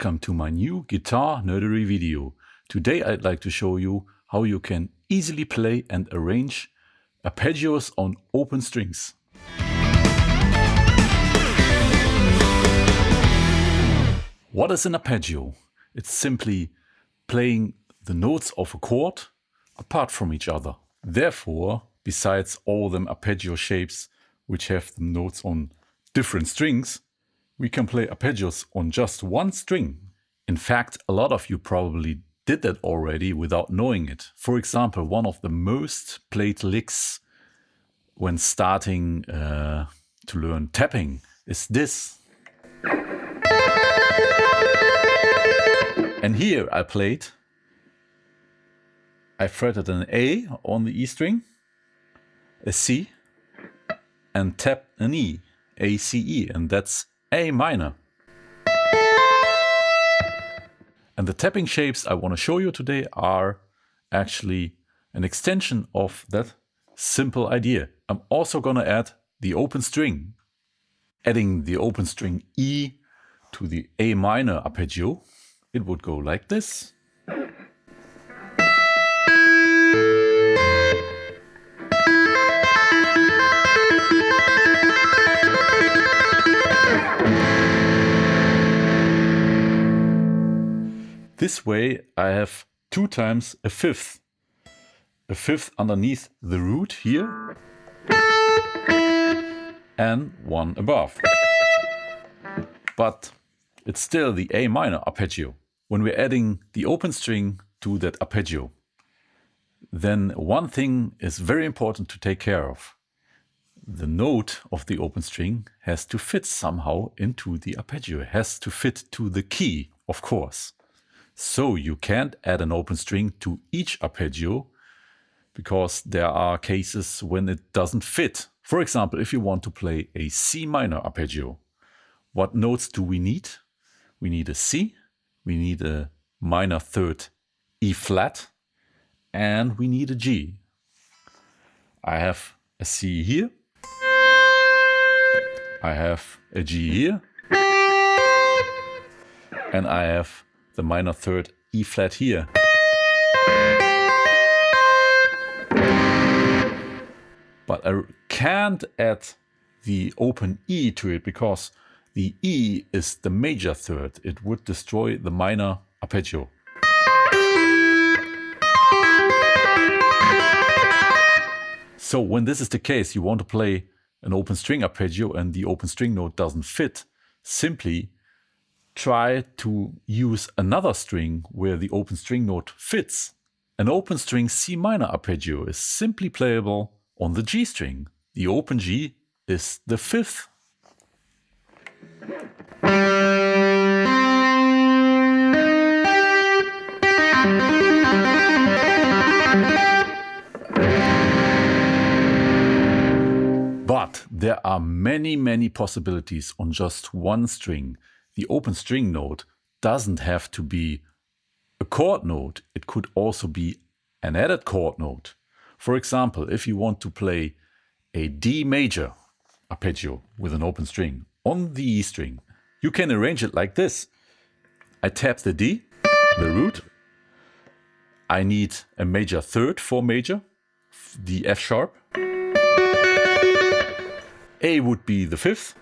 Welcome to my new Guitar Nerdery video. Today I'd like to show you how you can easily play and arrange arpeggios on open strings. What is an arpeggio? It's simply playing the notes of a chord apart from each other. Therefore, besides all them arpeggio shapes which have the notes on different strings, we can play arpeggios on just one string. In fact, a lot of you probably did that already without knowing it. For example, one of the most played licks when starting to learn tapping is this. And here I fretted an A on the E string, a C, and tapped an E, A, C, E, and that's A minor. And the tapping shapes I want to show you today are actually an extension of that simple idea. I'm also going to add the open string. Adding the open string E to the A minor arpeggio, it would go like this. This way I have two times a fifth underneath the root here and one above. But it's still the A minor arpeggio. When we're adding the open string to that arpeggio, then one thing is very important to take care of. The note of the open string has to fit somehow into the arpeggio. It has to fit to the key, of course. So you can't add an open string to each arpeggio because there are cases when it doesn't fit. For example, if you want to play a C minor arpeggio, what notes do we need? We need a C, we need a minor third E flat, and we need a G. I have a C here, I have a G here, and I have the minor third E flat here. But I can't add the open E to it because the E is the major third. It would destroy the minor arpeggio. So when this is the case, you want to play an open string arpeggio and the open string note doesn't fit, simply try to use another string where the open string note fits. An open string C minor arpeggio is simply playable on the G string. The open G is the fifth. But there are many possibilities on just one string. The open string note doesn't have to be a chord note. It could also be an added chord note. For example, if you want to play a D major arpeggio with an open string on the E string, you can arrange it like this. I tap the D, the root. I need a major third for major, the F sharp. A would be the fifth.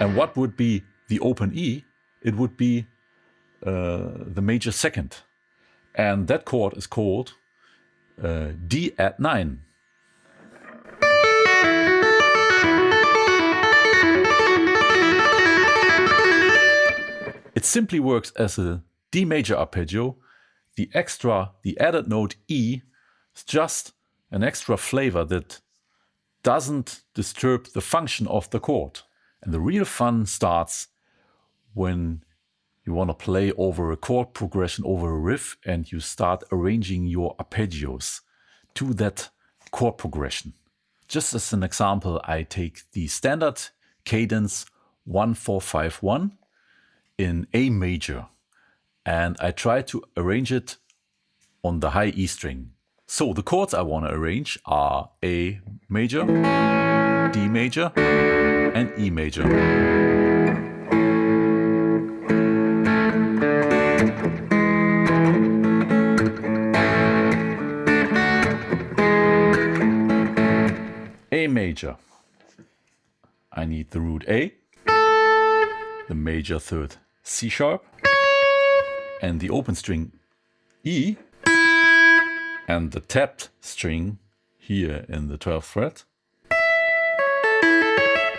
And what would be the open E? It would be the major second. And that chord is called D add 9. It simply works as a D major arpeggio. The added note E is just an extra flavor that doesn't disturb the function of the chord. And the real fun starts when you want to play over a chord progression, over a riff, and you start arranging your arpeggios to that chord progression. Just as an example, I take the standard cadence 1-4-5-1 in A major, and I try to arrange it on the high E string. So the chords I want to arrange are A major, D major, and E major. I need the root A, the major third C sharp, and the open string E, and the tapped string here in the 12th fret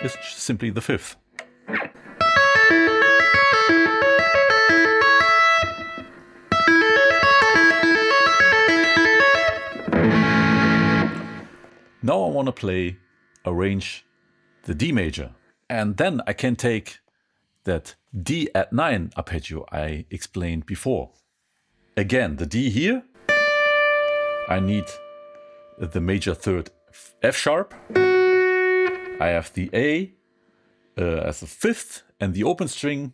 is simply the 5th. Now I want to arrange the D major, and then I can take that D at 9 arpeggio I explained before. Again, the D here, I need the major third F sharp, I have the A as the 5th, and the open string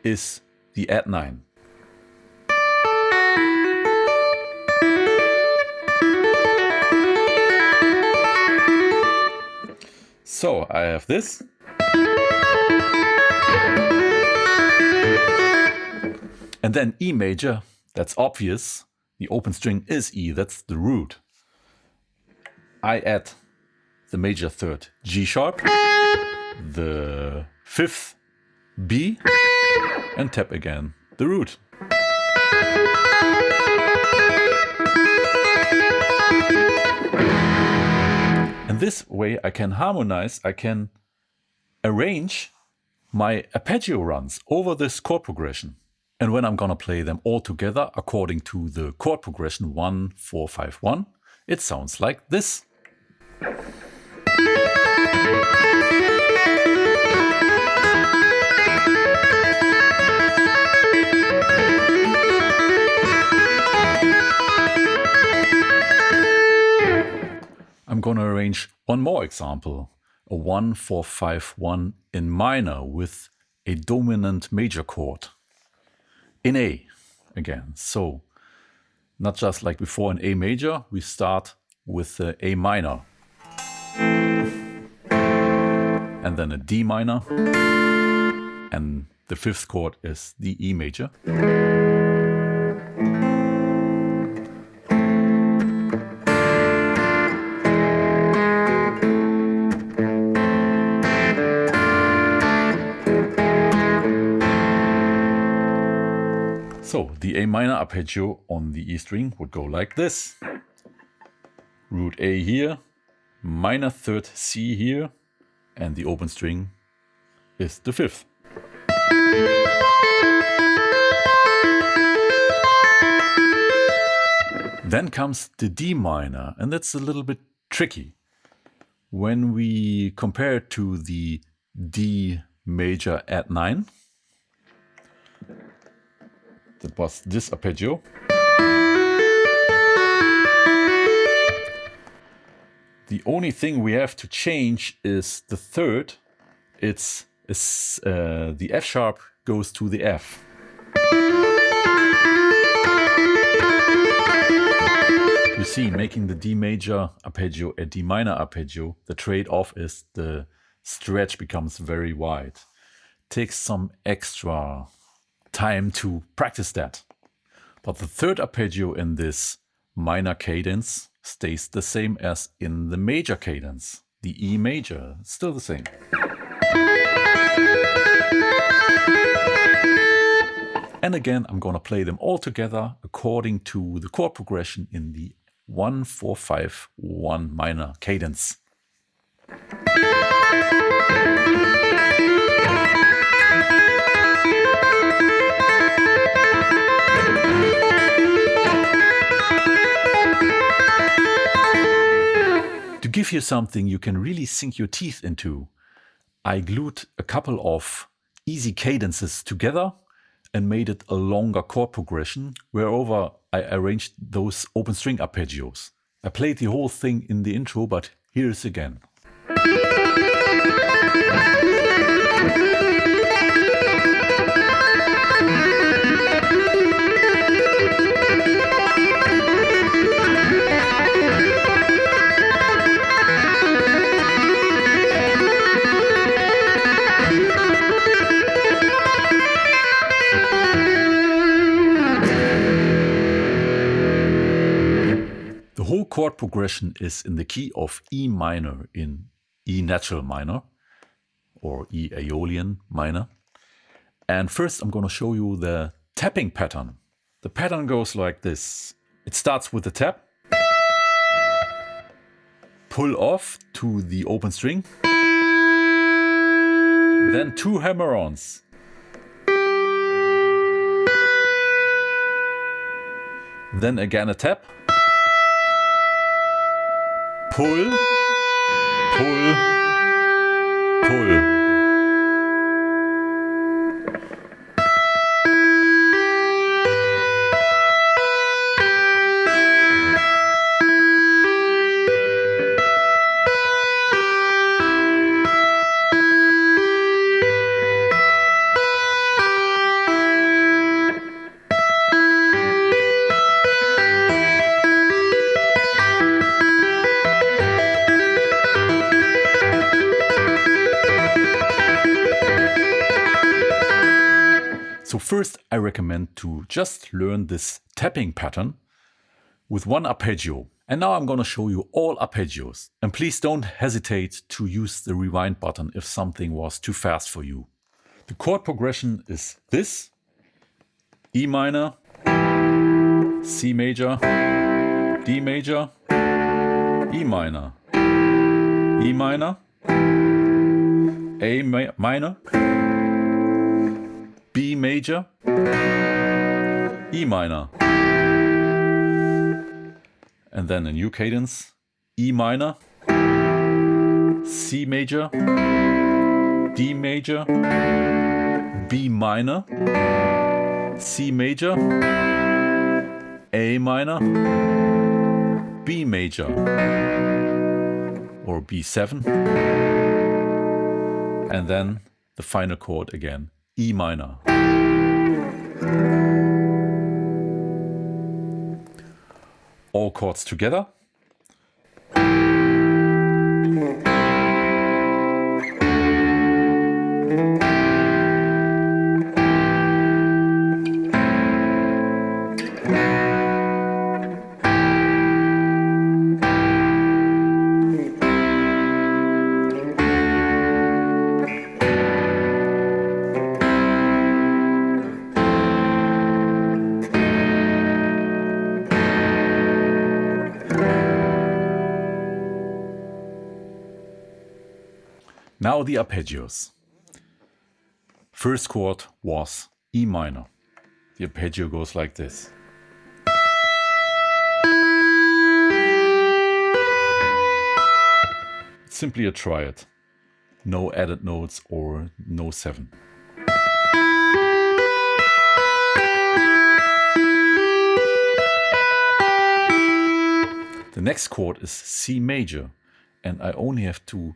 is the at 9. So I have this. And then E major, that's obvious. The open string is E, that's the root. I add the major third G sharp, the 5th B, and tap again the root. And this way I can harmonize, I can arrange my arpeggio runs over this chord progression. And when I'm gonna play them all together according to the chord progression 1, 4, 5, 1, it sounds like this. I'm gonna arrange one more example, a 1, 4, 5, 1 in minor with a dominant major chord in A again. So not just like before in A major, we start with A minor and then a D minor, and the 5th chord is the E major. So the A minor arpeggio on the E string would go like this. Root A here, minor third C here, and the open string is the 5th. Then comes the D minor, and that's a little bit tricky. When we compare it to the D major at 9, that was this arpeggio. The only thing we have to change is the third. It's the F sharp goes to the F. You see, making the D major arpeggio a D minor arpeggio, the trade-off is the stretch becomes very wide. Takes some extra time to practice that. But the third arpeggio in this minor cadence stays the same as in the major cadence. The E major, still the same. And again, I'm gonna play them all together according to the chord progression in the 1, 4, 5, 1 minor cadence. To give you something you can really sink your teeth into, I glued a couple of easy cadences together and made it a longer chord progression, whereover I arranged those open string arpeggios. I played the whole thing in the intro, but here's again. The whole chord progression is in the key of E minor in E natural minor or E Aeolian minor. And first I'm going to show you the tapping pattern. The pattern goes like this. It starts with the tap, pull off to the open string, then 2 hammer-ons. Then again a tap, pull, pull, pull. So first I recommend to just learn this tapping pattern with one arpeggio. And now I'm going to show you all arpeggios. And please don't hesitate to use the rewind button if something was too fast for you. The chord progression is this: E minor, C major, D major, E minor, E minor, A minor, B major, E minor, and then a new cadence: E minor, C major, D major, B minor, C major, A minor, B major, or B7, and then the final chord again, E minor. All chords together. Now the arpeggios. First chord was E minor. The arpeggio goes like this. It's simply a triad. No added notes or no 7. The next chord is C major, and I only have to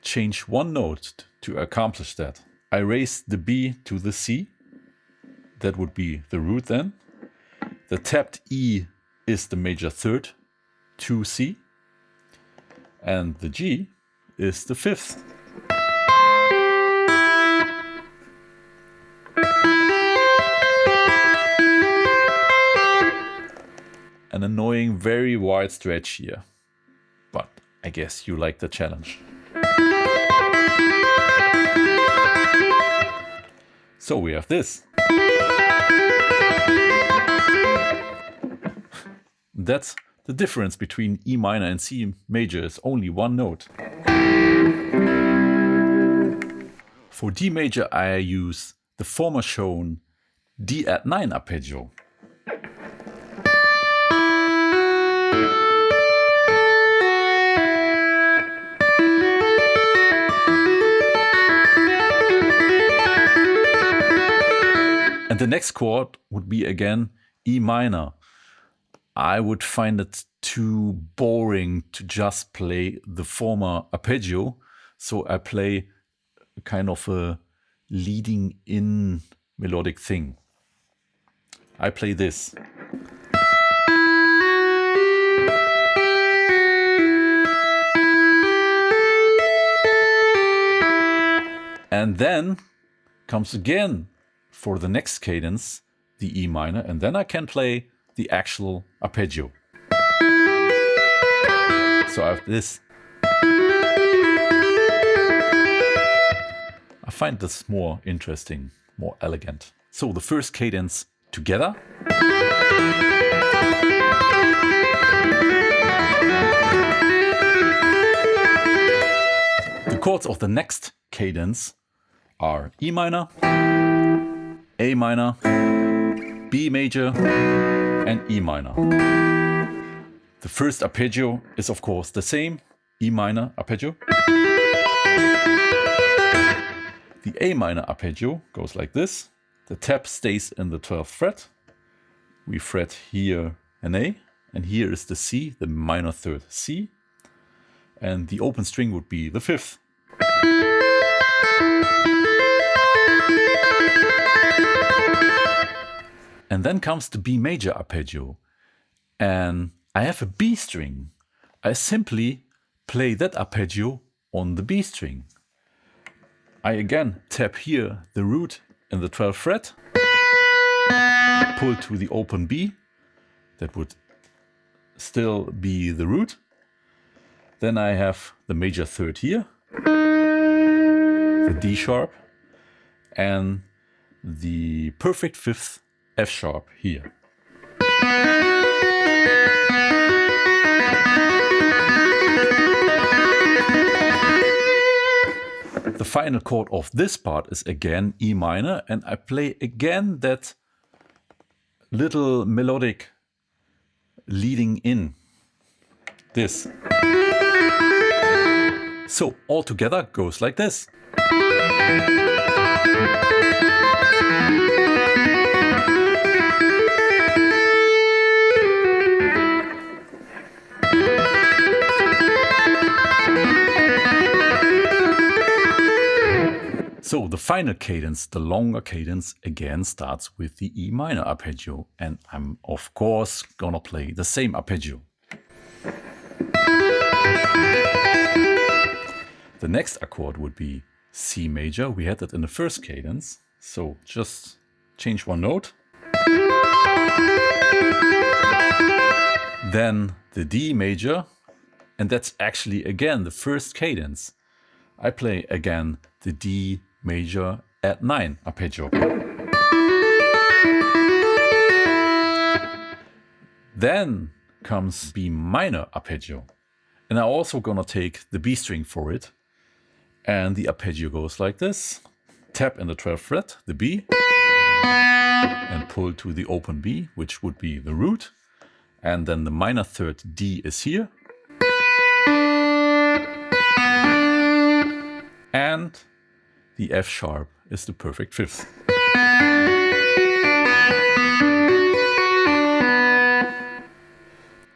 change one note to accomplish that. I raise the B to the C. That would be the root then. The tapped E is the major third to C. And the G is the 5th. An annoying, very wide stretch here. But I guess you like the challenge. So we have this. That's the difference between E minor and C major, is only one note. For D major I use the former shown D add 9 arpeggio. And the next chord would be again E minor. I would find it too boring to just play the former arpeggio, so I play kind of a leading in melodic thing. I play this. And then comes again for the next cadence, the E minor, and then I can play the actual arpeggio. So I have this. find this more interesting, more elegant. So the first cadence together. The chords of the next cadence are E minor, A minor, B major, and E minor. The first arpeggio is of course the same, E minor arpeggio. The A minor arpeggio goes like this. The tap stays in the 12th fret. We fret here an A, and here is the C, the minor third C. And the open string would be the 5th. And then comes the B major arpeggio. And I have a B string. I simply play that arpeggio on the B string. I again tap here the root in the 12th fret, pull to the open B, that would still be the root. Then I have the major third here, the D sharp, and the perfect 5th F sharp here. The final chord of this part is again E minor, and I play again that little melodic leading in, this. So all together goes like this. So the final cadence, the longer cadence, again starts with the E minor arpeggio, and I'm of course gonna play the same arpeggio. The next accord would be C major. We had that in the first cadence, so just change one note. Then the D major, and that's actually again the first cadence. I play again the D major at 9 arpeggio. Then comes B minor arpeggio, and I'm also gonna take the B string for it, and the arpeggio goes like this. Tap in the 12th fret, the B, and pull to the open B, which would be the root, and then the minor third D is here, and the F sharp is the perfect 5th.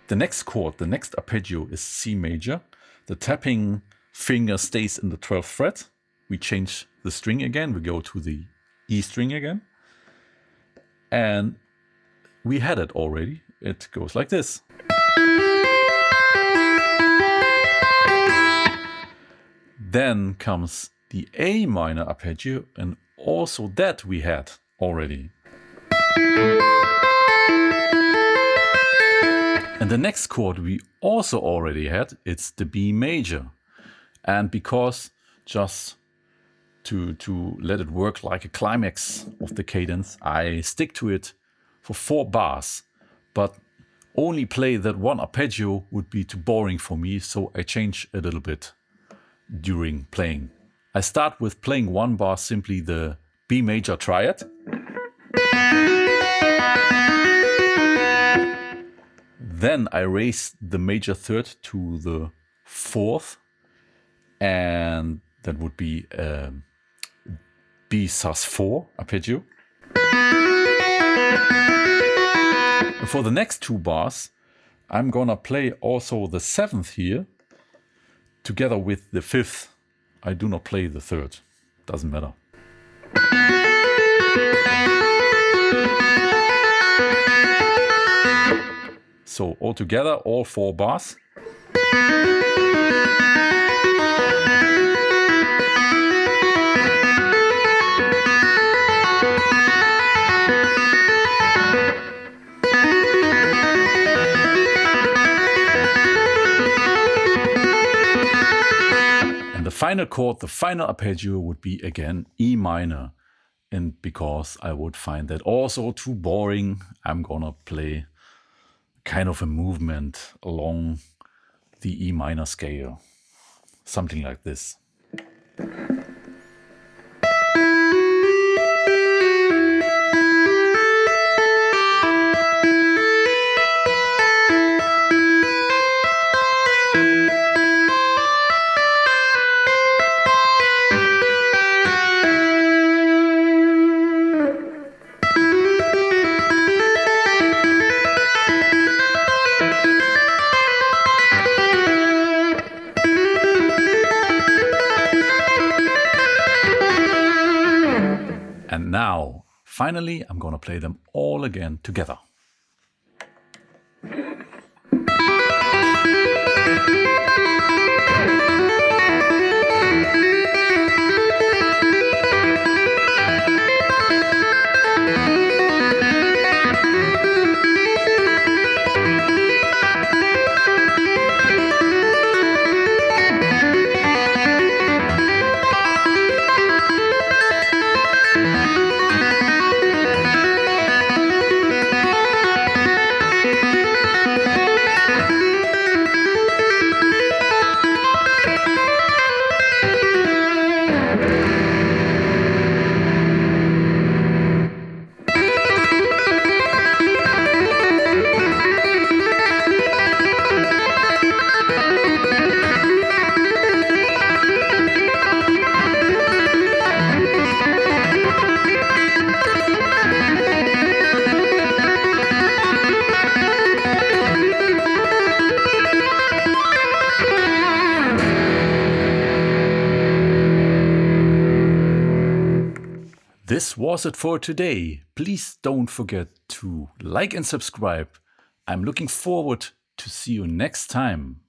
The next chord, the next arpeggio is C major. The tapping finger stays in the 12th fret. We change the string again. We go to the E string again. And we had it already. It goes like this. Then comes the A minor arpeggio, and also that we had already. And the next chord we also already had, it's the B major. And because just to let it work like a climax of the cadence, I stick to it for 4 bars, but only play that one arpeggio would be too boring for me, so I change a little bit during playing. I start with playing 1 bar, simply the B major triad. Then I raise the major third to the 4th, and that would be B sus4 arpeggio. And for the next 2 bars, I'm gonna play also the 7th here, together with the 5th. I do not play the 3rd, doesn't matter. So all together, all 4 bars. final chord, the final arpeggio would be again E minor. And because I would find that also too boring, I'm gonna play kind of a movement along the E minor scale. Something like this. And now, finally, I'm gonna play them all again together. This was it for today. Please don't forget to like and subscribe. I'm looking forward to see you next time.